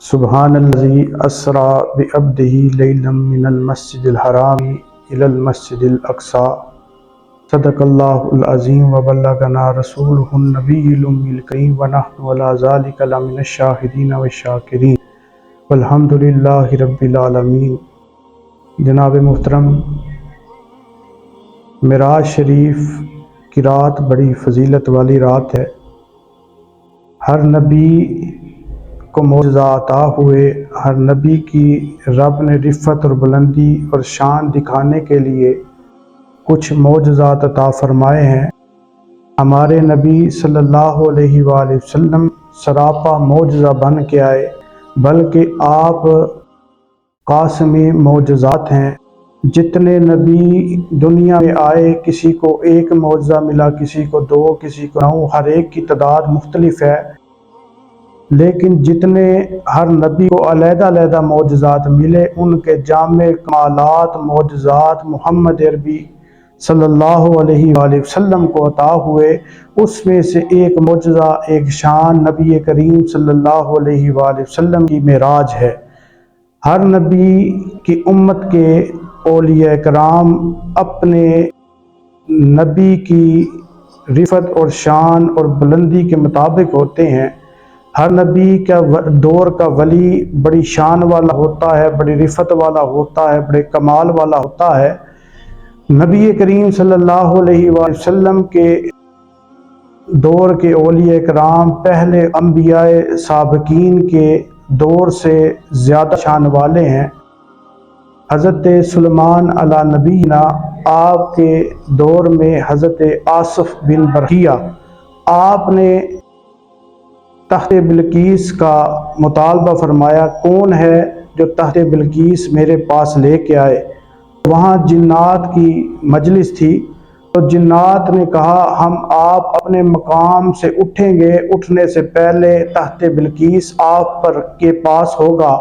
سبحان الذی اسریٰ بعبدہ لیلا من المسجد الحرام الی المسجد الاقصی صدق اللہ العظیم وبلغنا رسولہ النبی الأمی الکریم ونحن علی ذلک لمن الشاہدین والشاکرین والحمد للہ رب العالمین۔ جناب محترم، معراج شریف کی رات بڑی فضیلت والی رات ہے۔ ہر نبی کو معجزہ عطا ہوئے، ہر نبی کی رب نے رفعت اور بلندی اور شان دکھانے کے لیے کچھ معجزات عطا فرمائے ہیں۔ ہمارے نبی صلی اللہ علیہ وآلہ وسلم سراپا معجزہ بن کے آئے، بلکہ آپ قاسم معجزات ہیں۔ جتنے نبی دنیا میں آئے، کسی کو ایک معجزہ ملا، کسی کو دو، کسی کو 9، ہر ایک کی تعداد مختلف ہے، لیکن جتنے ہر نبی کو علیحدہ علیحدہ معجزات ملے، ان کے جامع کمالات معجزات محمد عربی صلی اللہ علیہ وآلہ وسلم کو عطا ہوئے۔ اس میں سے ایک معجزہ، ایک شان نبی کریم صلی اللہ علیہ وآلہ وسلم کی معراج ہے۔ ہر نبی کی امت کے اولیاء کرام اپنے نبی کی رفعت اور شان اور بلندی کے مطابق ہوتے ہیں۔ ہر نبی کا دور کا ولی بڑی شان والا ہوتا ہے، بڑی رفعت والا ہوتا ہے، بڑے کمال والا ہوتا ہے۔ نبی کریم صلی اللہ علیہ وآلہ وسلم کے دور کے اولیاء کرام پہلے انبیاء سابقین کے دور سے زیادہ شان والے ہیں۔ حضرت سلیمان علی نبینا، آپ کے دور میں حضرت آصف بن برقیہ، آپ نے تخت بلقیس کا مطالبہ فرمایا، کون ہے جو تخت بلقیس میرے پاس لے کے آئے؟ وہاں جنات کی مجلس تھی، تو جنات نے کہا ہم آپ اپنے مقام سے اٹھیں گے، اٹھنے سے پہلے تخت بلقیس آپ پر کے پاس ہوگا۔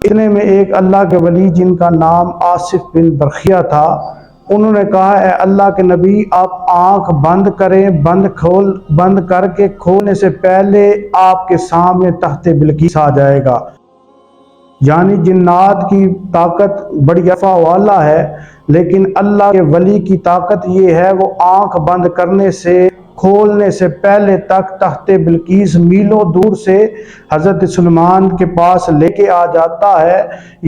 اتنے میں ایک اللہ کے ولی جن کا نام آصف بن برقیہ تھا، انہوں نے کہا اے اللہ کے نبی، آپ آنکھ بند کریں، بند کر کے کھولنے سے پہلے آپ کے سامنے تخت بلقیس آ جائے گا۔ یعنی جنات کی طاقت بڑی افواہ والا ہے، لیکن اللہ کے ولی کی طاقت یہ ہے، وہ آنکھ بند کرنے سے کھولنے سے پہلے تک تخت بلقیس میلوں دور سے حضرت سلیمان کے پاس لے کے آ جاتا ہے۔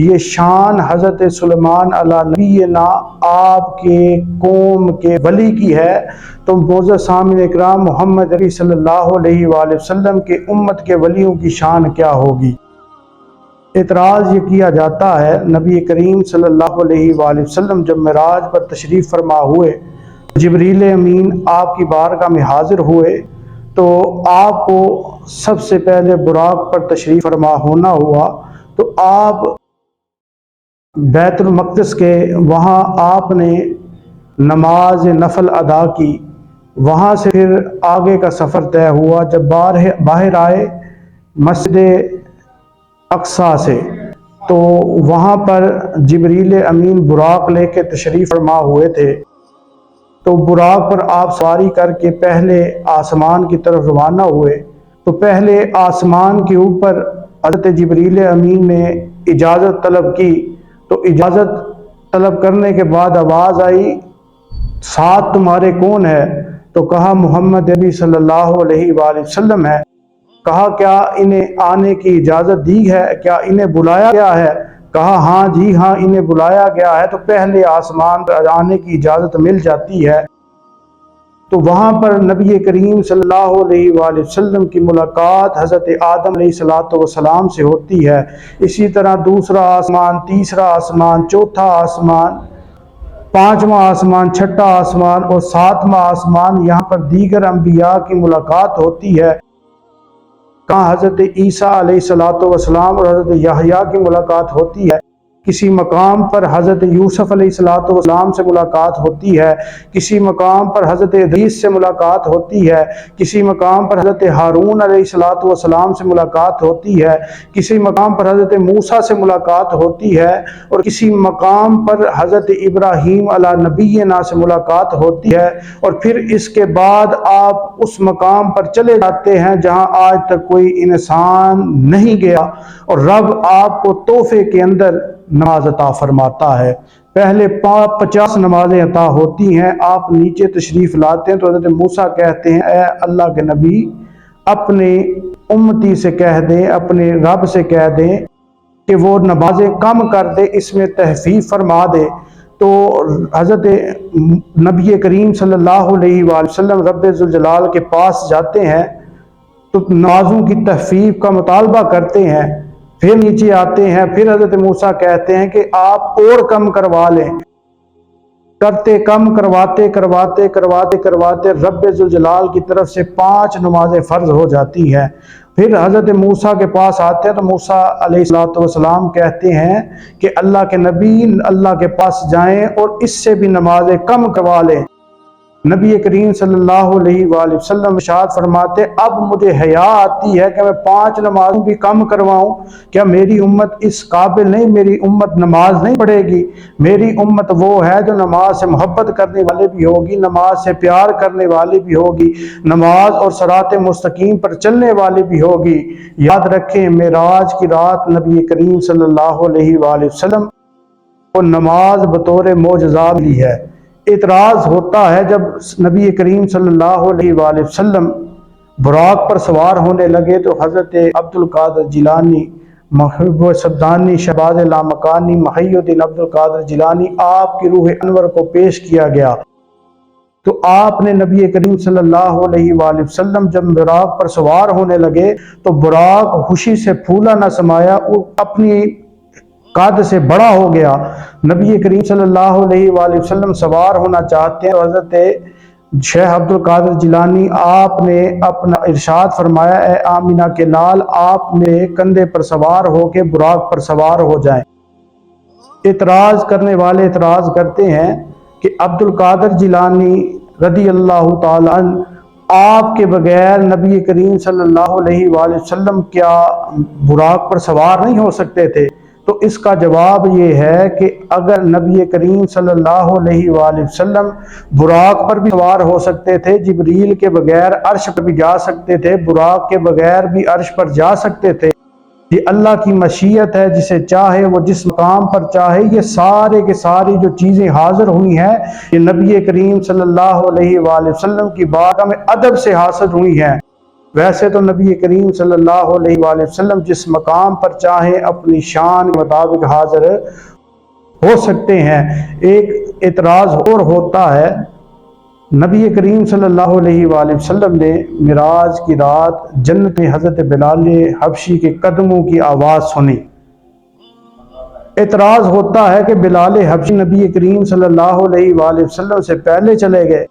یہ شان حضرت سلیمان علی نبینا، آپ کے قوم کے ولی کی ہے، تو معزز سامعین اکرام، محمد عربی صلی اللہ علیہ وآلہ وسلم کے امت کے ولیوں کی شان کیا ہوگی؟ اعتراض یہ کیا جاتا ہے، نبی کریم صلی اللہ علیہ وآلہ وسلم جب معراج پر تشریف فرما ہوئے، جبریل امین آپ کی بارگاہ میں حاضر ہوئے، تو آپ کو سب سے پہلے براق پر تشریف فرما ہونا ہوا، تو آپ بیت المقدس کے وہاں آپ نے نماز نفل ادا کی۔ وہاں سے پھر آگے کا سفر طے ہوا۔ جب باہر آئے مسجد اقصیٰ سے، تو وہاں پر جبریل امین براق لے کے تشریف فرما ہوئے تھے، تو براق پر آپ سواری کر کے پہلے آسمان کی طرف روانہ ہوئے۔ تو پہلے آسمان کے اوپر حضرت جبریل امین نے اجازت طلب کی، تو اجازت طلب کرنے کے بعد آواز آئی، ساتھ تمہارے کون ہے؟ تو کہا محمد عربی صلی اللہ علیہ وآلہ وسلم ہے۔ کہا کیا انہیں آنے کی اجازت دی ہے؟ کیا انہیں بلایا گیا ہے؟ کہا ہاں جی ہاں، انہیں بلایا گیا ہے، تو پہلے آسمان پر آنے کی اجازت مل جاتی ہے۔ تو وہاں پر نبی کریم صلی اللہ علیہ وآلہ وسلم کی ملاقات حضرت آدم علیہ السلام سے ہوتی ہے۔ اسی طرح دوسرا آسمان، تیسرا آسمان، چوتھا آسمان، پانچواں آسمان، چھٹا آسمان اور ساتواں آسمان، یہاں پر دیگر انبیاء کی ملاقات ہوتی ہے۔ کہاں حضرت عیسیٰ علیہ السلام اور حضرت یحییٰ کی ملاقات ہوتی ہے، کسی مقام پر حضرت یوسف علیہ السلام سے ملاقات ہوتی ہے، کسی مقام پر حضرت ادریس سے ملاقات ہوتی ہے، کسی مقام پر حضرت ہارون علیہ السلام سے ملاقات ہوتی ہے، کسی مقام پر حضرت موسیٰ سے ملاقات ہوتی ہے، اور کسی مقام پر حضرت ابراہیم علیہ نبینا سے ملاقات ہوتی ہے، اور پھر اس کے بعد آپ اس مقام پر چلے جاتے ہیں جہاں آج تک کوئی انسان نہیں گیا، اور رب آپ کو تحفے کے اندر نماز عطا فرماتا ہے۔ پہلے 50 نمازیں عطا ہوتی ہیں، آپ نیچے تشریف لاتے ہیں تو حضرت موسیٰ کہتے ہیں اے اللہ کے نبی اپنے امتی سے کہہ دیں، اپنے رب سے کہہ دیں کہ وہ نمازیں کم کر دے، اس میں تخفیف فرما دے۔ تو حضرت نبی کریم صلی اللہ علیہ وآلہ وسلم رب ذوالجلال کے پاس جاتے ہیں تو نمازوں کی تخفیف کا مطالبہ کرتے ہیں، پھر نیچے آتے ہیں، پھر حضرت موسیٰ کہتے ہیں کہ آپ اور کم کروا لیں، کرتے کم کرواتے رب ذوالجلال کی طرف سے 5 نمازیں فرض ہو جاتی ہیں۔ پھر حضرت موسیٰ کے پاس آتے ہیں تو موسیٰ علیہ السلام کہتے ہیں کہ اللہ کے نبی اللہ کے پاس جائیں اور اس سے بھی نمازیں کم کروا لیں۔ نبی کریم صلی اللہ علیہ وآلہ وسلم ارشاد فرماتے اب مجھے حیا آتی ہے کہ میں 5 نمازوں بھی کم کرواؤں، کیا میری امت اس قابل نہیں، میری امت نماز نہیں پڑھے گی؟ میری امت وہ ہے جو نماز سے محبت کرنے والے بھی ہوگی، نماز سے پیار کرنے والی بھی ہوگی، نماز اور صراط مستقیم پر چلنے والی بھی ہوگی۔ یاد رکھیں معراج کی رات نبی کریم صلی اللہ علیہ وآلہ وسلم کو نماز بطور معجزہ ملی ہے۔ اعتراض ہوتا ہے جب نبی کریم صلی اللہ علیہ وآلہ وسلم براق پر سوار ہونے لگے تو حضرت عبد القادر جیلانی، محب صدانی، شہباز لامکانی، محی الدین عبد القادر جیلانی، آپ کی روح انور کو پیش کیا گیا تو آپ نے نبی کریم صلی اللہ علیہ وآلہ وسلم جب براق پر سوار ہونے لگے تو براق خوشی سے پھولا نہ سمایا، وہ اپنی قد سے بڑا ہو گیا۔ نبی کریم صلی اللہ علیہ وآلہ وسلم سوار ہونا چاہتے ہیں، حضرت شیخ عبد القادر جیلانی آپ نے اپنا ارشاد فرمایا اے آمینہ کے لال آپ میرے کندھے پر سوار ہو کے براق پر سوار ہو جائیں۔ اعتراض کرنے والے اعتراض کرتے ہیں کہ عبد القادر جیلانی رضی اللہ تعالی عنہ آپ کے بغیر نبی کریم صلی اللہ علیہ وآلہ وسلم کیا براق پر سوار نہیں ہو سکتے تھے؟ تو اس کا جواب یہ ہے کہ اگر نبی کریم صلی اللہ علیہ وآلہ وسلم براق پر بھی سوار ہو سکتے تھے، جبریل کے بغیر عرش پر بھی جا سکتے تھے، براق کے بغیر بھی عرش پر جا سکتے تھے۔ یہ اللہ کی مشیت ہے، جسے چاہے وہ جس مقام پر چاہے۔ یہ سارے کے ساری جو چیزیں حاضر ہوئی ہیں یہ نبی کریم صلی اللہ علیہ وآلہ وسلم کی بارگاہ میں ادب سے حاصل ہوئی ہیں۔ ویسے تو نبی کریم صلی اللہ علیہ وآلہ وسلم جس مقام پر چاہیں اپنی شان کے مطابق حاضر ہو سکتے ہیں۔ ایک اعتراض اور ہوتا ہے، نبی کریم صلی اللہ علیہ وآلہ وسلم نے معراج کی رات جنت میں حضرت بلال حبشی کے قدموں کی آواز سنی۔ اعتراض ہوتا ہے کہ بلال حبشی نبی کریم صلی اللہ علیہ وآلہ وسلم سے پہلے چلے گئے۔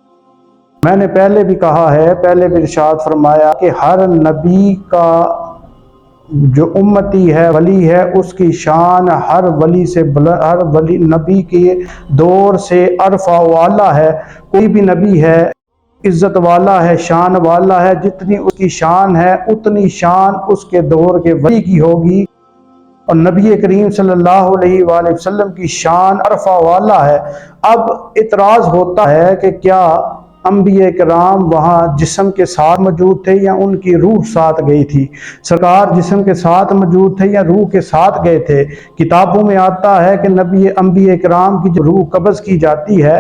میں نے پہلے بھی کہا ہے، پہلے بھی ارشاد فرمایا کہ ہر نبی کا جو امتی ہے، ولی ہے، اس کی شان ہر ولی سے ہر ولی نبی کے دور سے عرفہ والا ہے۔ کوئی بھی نبی ہے عزت والا ہے، شان والا ہے، جتنی اس کی شان ہے اتنی شان اس کے دور کے ولی کی ہوگی، اور نبی کریم صلی اللہ علیہ وآلہ وسلم کی شان عرفہ والا ہے۔ اب اعتراض ہوتا ہے کہ کیا انبیاء کرام وہاں جسم کے ساتھ موجود تھے یا ان کی روح ساتھ گئی تھی؟ سرکار جسم کے ساتھ موجود تھے یا روح کے ساتھ گئے تھے؟ کتابوں میں آتا ہے کہ انبیاء کرام کی جو روح قبض کی جاتی ہے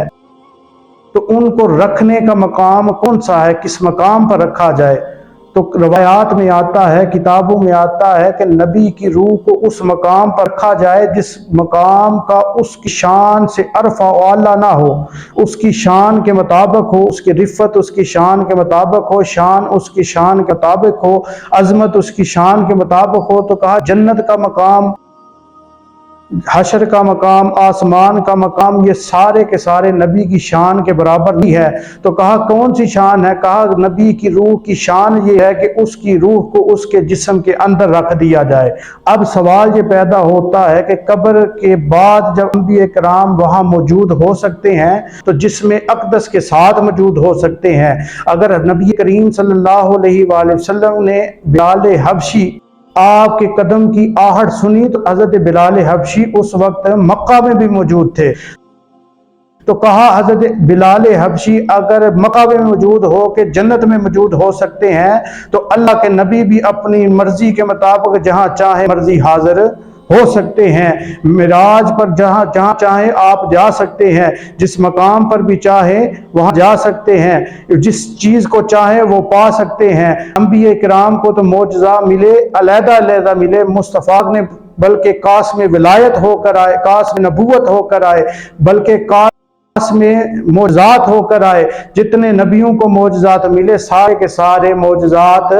تو ان کو رکھنے کا مقام کون سا ہے، کس مقام پر رکھا جائے؟ تو روایات میں آتا ہے، کتابوں میں آتا ہے کہ نبی کی روح کو اس مقام پر رکھا جائے جس مقام کا اس کی شان سے عرفہ والا نہ ہو، اس کی شان کے مطابق ہو، اس کی رفت اس کی شان کے مطابق ہو، شان اس کی شان کے مطابق ہو، عظمت اس کی شان کے مطابق ہو۔ تو کہا جنت کا مقام حشر کا مقام، آسمان کا مقام، یہ سارے کے سارے نبی کی شان کے برابر نہیں ہے۔ تو کہا کون سی شان ہے؟ کہا نبی کی روح کی شان یہ ہے کہ اس کی روح کو اس کے جسم کے اندر رکھ دیا جائے۔ اب سوال یہ پیدا ہوتا ہے کہ قبر کے بعد جب انبیاء کرام وہاں موجود ہو سکتے ہیں تو جسم اقدس کے ساتھ موجود ہو سکتے ہیں۔ اگر نبی کریم صلی اللہ علیہ وآلہ وسلم نے بلال حبشی آپ کے قدم کی آہٹ سنی تو حضرت بلال حبشی اس وقت مکہ میں بھی موجود تھے، تو کہا حضرت بلال حبشی اگر مکہ میں موجود ہو کے جنت میں موجود ہو سکتے ہیں تو اللہ کے نبی بھی اپنی مرضی کے مطابق جہاں چاہے مرضی حاضر ہو سکتے ہیں۔ معراج پر جہاں چاہے آپ جا سکتے ہیں، جس مقام پر بھی چاہے وہاں جا سکتے ہیں، جس چیز کو چاہے وہ پا سکتے ہیں۔ انبیاء کرام کو تو معجزہ ملے، علیحدہ علیحدہ ملے، مصطفیٰ نے بلکہ قاسم ولایت ہو کر آئے، قاسم نبوت ہو کر آئے، بلکہ قاسم میں معجزات ہو کر آئے۔ جتنے نبیوں کو معجزات ملے سارے کے سارے معجزات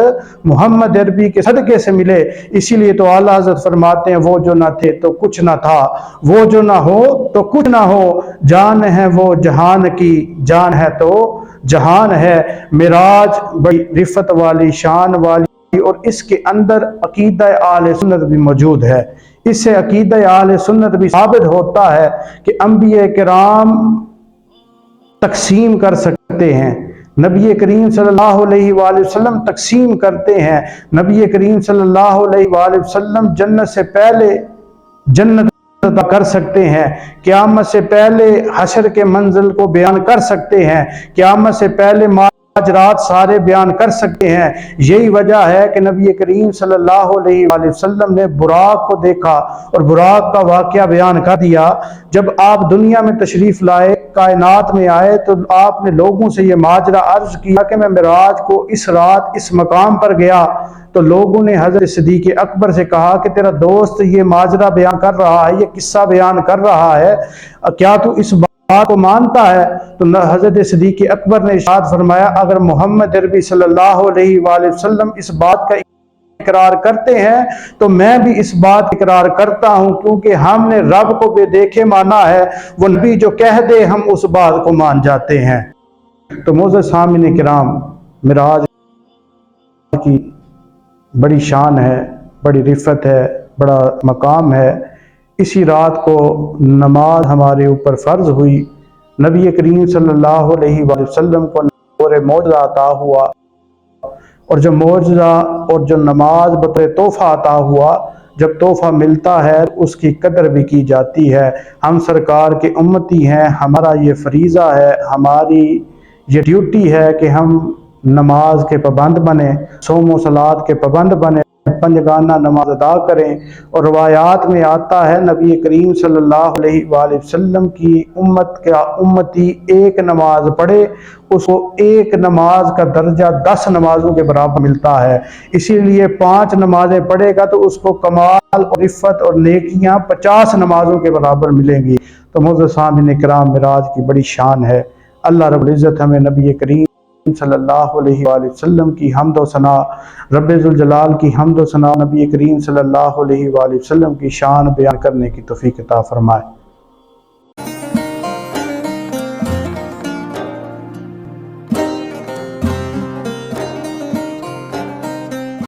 محمد عربی کے صدقے سے ملے۔ اسی لیے تو اعلیٰ حضرت فرماتے ہیں وہ جو نہ تھے تو کچھ نہ تھا، وہ جو نہ ہو تو کچھ نہ ہو، جان ہے وہ جہان کی، جان ہے تو جہان ہے۔ معراج بڑی رفت والی، شان والی، اور اس کے اندر عقیدہ اہل سنت بھی موجود ہے۔ اس سے عقیدہ اہل سنت بھی ثابت ہوتا ہے کہ انبیاء کرام تقسیم کر سکتے ہیں۔ نبی کریم صلی اللہ علیہ وآلہ وسلم تقسیم کرتے ہیں۔ نبی کریم صلی اللہ علیہ وآلہ وسلم جنت سے پہلے جنت عطا کر سکتے ہیں، قیامت سے پہلے حشر کے منزل کو بیان کر سکتے ہیں، قیامت سے پہلے معراج سارے بیان کر سکتے ہیں۔ یہی وجہ ہے کہ نبی کریم صلی اللہ علیہ وآلہ وسلم نے براق کو دیکھا اور براق کا واقعہ بیان کر دیا۔ جب آپ دنیا میں تشریف لائے، کائنات میں آئے، تو آپ نے لوگوں سے یہ ماجرا عرض کیا کہ میں معراج کو اس رات اس مقام پر گیا، تو لوگوں نے حضرت صدیق اکبر سے کہا کہ تیرا دوست یہ ماجرا بیان کر رہا ہے، یہ قصہ بیان کر رہا ہے، کیا تو اس بات کو مانتا ہے؟ تو حضرت صدیق اکبر نے ارشاد فرمایا اگر محمد عربی صلی اللہ علیہ وآلہ وسلم اس بات کا اقرار کرتے ہیں تو میں بھی اس بات اقرار کرتا ہوں، کیونکہ ہم نے رب کو بے دیکھے مانا ہے، وہ نبی جو کہہ دے ہم اس بات کو مان جاتے ہیں۔ تو معزز سامعین کرام، معراج کی بڑی شان ہے، بڑی رفت ہے، بڑا مقام ہے۔ اسی رات کو نماز ہمارے اوپر فرض ہوئی، نبی کریم صلی اللہ علیہ وآلہ وسلم کو نور معجزہ عطا ہوا، اور جو معجزہ اور جو نماز بطور تحفہ عطا ہوا، جب تحفہ ملتا ہے اس کی قدر بھی کی جاتی ہے۔ ہم سرکار کے امتی ہیں، ہمارا یہ فریضہ ہے، ہماری یہ ڈیوٹی ہے کہ ہم نماز کے پابند بنیں، صوم و صلات کے پابند بنیں، پنجگانہ نماز ادا کریں۔ اور روایات میں آتا ہے نبی کریم صلی اللہ علیہ وآلہ وسلم کی امت کا امتی ایک نماز پڑھے، اس کو ایک نماز کا درجہ 10 نمازوں کے برابر ملتا ہے۔ اسی لیے 5 نمازیں پڑھے گا تو اس کو کمال اور رفت اور نیکیاں 50 نمازوں کے برابر ملیں گی۔ تو معزز سامعین کرام، معراج کی بڑی شان ہے۔ اللہ رب العزت ہمیں نبی کریم صلی اللہ علیہ وآلہ وسلم کی حمد و ثنا، رب ذوالجلال کی حمد و ثنا، نبی کریم صلی اللہ علیہ وآلہ وسلم کی شان بیان کرنے کی توفیق عطا فرمائے۔